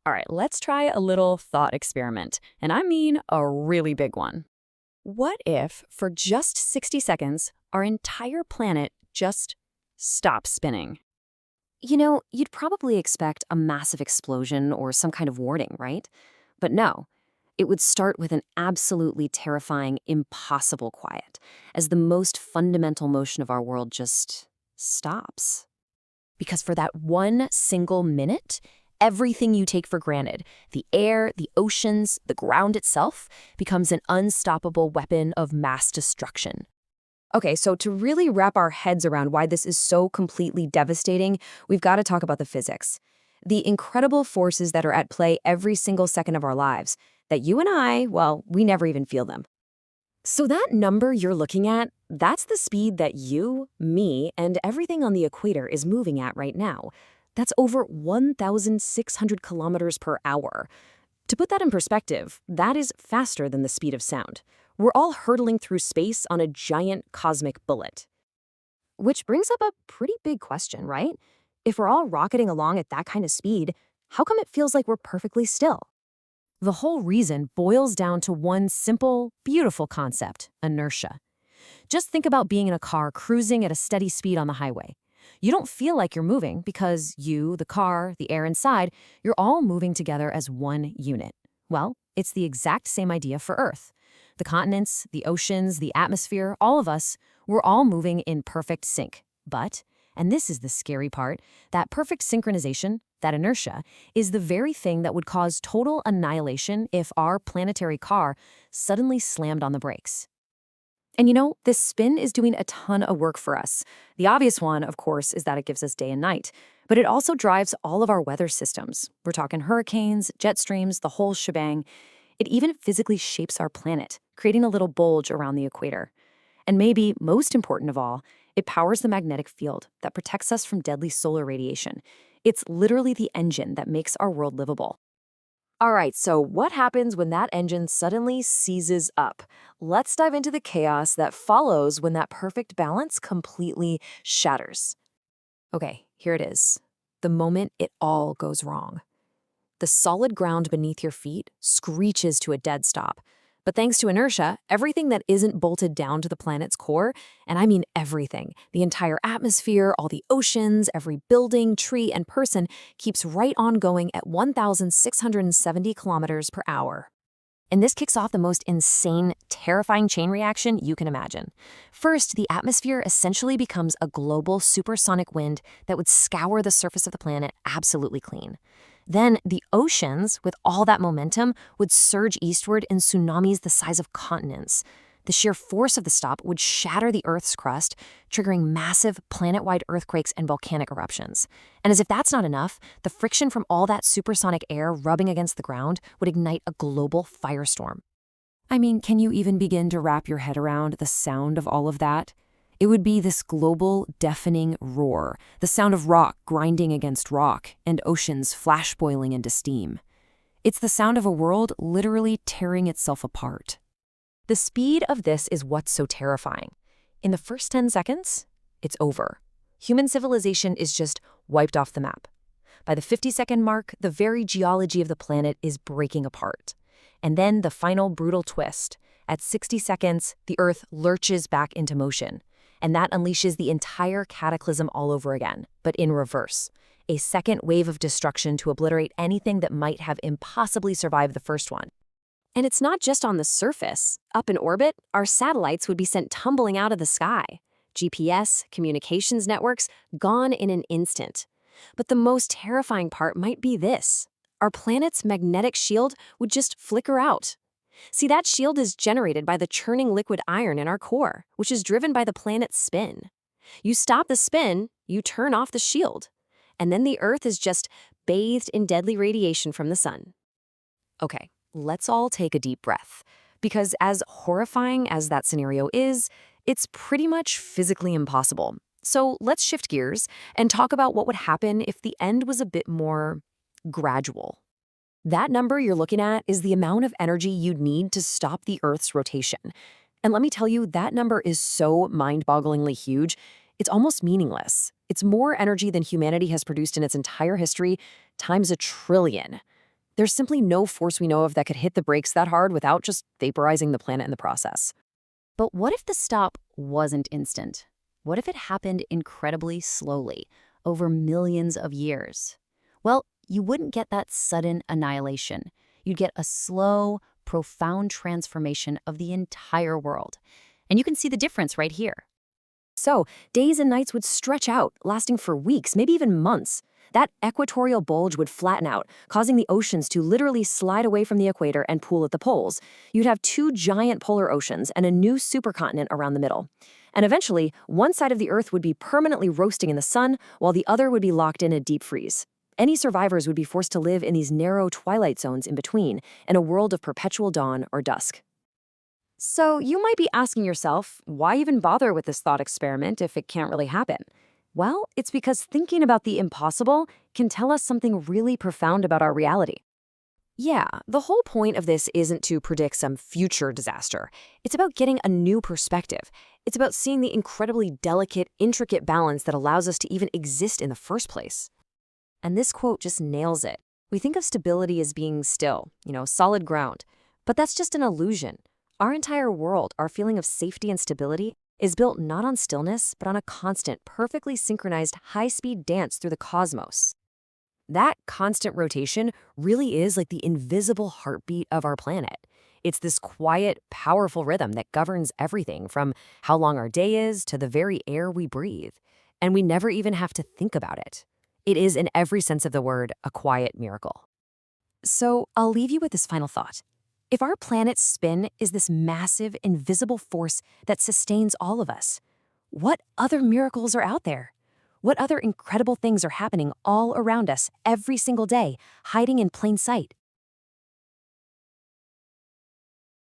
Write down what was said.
All right, let's try a little thought experiment, and I mean a really big one. What if, for just 60 seconds, our entire planet just stops spinning? You'd probably expect a massive explosion or some kind of warning, right? But no, it would start with an absolutely terrifying, impossible quiet, as the most fundamental motion of our world just stops. Because for that one single minute, everything you take for granted, the air, the oceans, the ground itself, becomes an unstoppable weapon of mass destruction. Okay, so to really wrap our heads around why this is so completely devastating, we've got to talk about the physics. The incredible forces that are at play every single second of our lives, that you and I, well, we never even feel them. So that number you're looking at, that's the speed that you, me, and everything on the equator is moving at right now. That's over 1,600 kilometers per hour. To put that in perspective, that is faster than the speed of sound. We're all hurtling through space on a giant cosmic bullet. Which brings up a pretty big question, right? If we're all rocketing along at that kind of speed, how come it feels like we're perfectly still? The whole reason boils down to one simple, beautiful concept: inertia. Just think about being in a car cruising at a steady speed on the highway. You don't feel like you're moving because you, the car, the air inside, you're all moving together as one unit. Well, it's the exact same idea for Earth. The continents, the oceans, the atmosphere, all of us, we're all moving in perfect sync. But, and this is the scary part, that perfect synchronization, that inertia, is the very thing that would cause total annihilation if our planetary car suddenly slammed on the brakes. And this spin is doing a ton of work for us. The obvious one, of course, is that it gives us day and night. But it also drives all of our weather systems. We're talking hurricanes, jet streams, the whole shebang. It even physically shapes our planet, creating a little bulge around the equator. And maybe most important of all, it powers the magnetic field that protects us from deadly solar radiation. It's literally the engine that makes our world livable. All right, so what happens when that engine suddenly seizes up? Let's dive into the chaos that follows when that perfect balance completely shatters. Okay, here it is. The moment it all goes wrong. The solid ground beneath your feet screeches to a dead stop. But thanks to inertia, everything that isn't bolted down to the planet's core, and I mean everything, the entire atmosphere, all the oceans, every building, tree, and person, keeps right on going at 1,670 kilometers per hour. And this kicks off the most insane, terrifying chain reaction you can imagine. First, the atmosphere essentially becomes a global supersonic wind that would scour the surface of the planet absolutely clean. Then the oceans, with all that momentum, would surge eastward in tsunamis the size of continents. The sheer force of the stop would shatter the Earth's crust, triggering massive planet-wide earthquakes and volcanic eruptions. And as if that's not enough, the friction from all that supersonic air rubbing against the ground would ignite a global firestorm. I mean, can you even begin to wrap your head around the sound of all of that? It would be this global, deafening roar, the sound of rock grinding against rock and oceans flash boiling into steam. It's the sound of a world literally tearing itself apart. The speed of this is what's so terrifying. In the first 10 seconds, it's over. Human civilization is just wiped off the map. By the 50-second mark, the very geology of the planet is breaking apart. And then the final brutal twist. At 60 seconds, the Earth lurches back into motion. And that unleashes the entire cataclysm all over again, but in reverse. A second wave of destruction to obliterate anything that might have impossibly survived the first one. And it's not just on the surface. Up in orbit, our satellites would be sent tumbling out of the sky. GPS, communications networks, gone in an instant. But the most terrifying part might be this. Our planet's magnetic shield would just flicker out. See, that shield is generated by the churning liquid iron in our core, which is driven by the planet's spin. You stop the spin, you turn off the shield. And then the Earth is just bathed in deadly radiation from the sun. Okay, let's all take a deep breath. Because as horrifying as that scenario is, it's pretty much physically impossible. So let's shift gears and talk about what would happen if the end was a bit more gradual. That number you're looking at is the amount of energy you'd need to stop the Earth's rotation. And let me tell you, that number is so mind-bogglingly huge, it's almost meaningless. It's more energy than humanity has produced in its entire history, times 1 trillion. There's simply no force we know of that could hit the brakes that hard without just vaporizing the planet in the process. But what if the stop wasn't instant? What if it happened incredibly slowly, over millions of years? Well, you wouldn't get that sudden annihilation. You'd get a slow, profound transformation of the entire world. And you can see the difference right here. So, days and nights would stretch out, lasting for weeks, maybe even months. That equatorial bulge would flatten out, causing the oceans to literally slide away from the equator and pool at the poles. You'd have two giant polar oceans and a new supercontinent around the middle. And eventually, one side of the Earth would be permanently roasting in the sun, while the other would be locked in a deep freeze. Any survivors would be forced to live in these narrow twilight zones in between, in a world of perpetual dawn or dusk. So you might be asking yourself, why even bother with this thought experiment if it can't really happen? Well, it's because thinking about the impossible can tell us something really profound about our reality. Yeah, the whole point of this isn't to predict some future disaster. It's about getting a new perspective. It's about seeing the incredibly delicate, intricate balance that allows us to even exist in the first place. And this quote just nails it. We think of stability as being still, solid ground. But that's just an illusion. Our entire world, our feeling of safety and stability, is built not on stillness, but on a constant, perfectly synchronized, high-speed dance through the cosmos. That constant rotation really is like the invisible heartbeat of our planet. It's this quiet, powerful rhythm that governs everything from how long our day is to the very air we breathe. And we never even have to think about it. It is, in every sense of the word, a quiet miracle. So I'll leave you with this final thought. If our planet's spin is this massive, invisible force that sustains all of us, what other miracles are out there? What other incredible things are happening all around us every single day, hiding in plain sight?